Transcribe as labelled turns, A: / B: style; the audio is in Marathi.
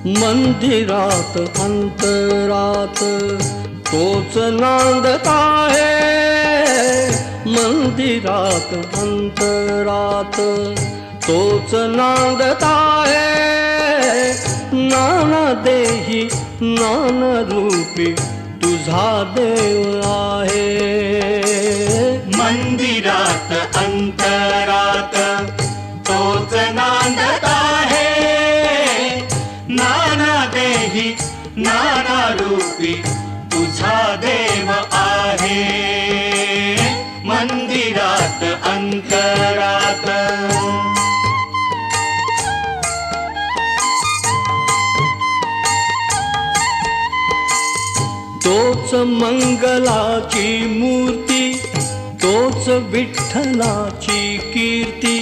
A: मंदिरात अंतरात तोच नांदत आहे, मंदिरात अंतरात तोच नांदत आहे। नानदेही नानरूपी तुझा देव आहे।
B: मंदिरात अंतरात तोच नांदत आहे, नानादेही नानारूपी तुझा देव आहे। मंदिरात अंतरात
A: तोच मंगलाची मूर्ती, तोच विठ्ठलाची कीर्ती,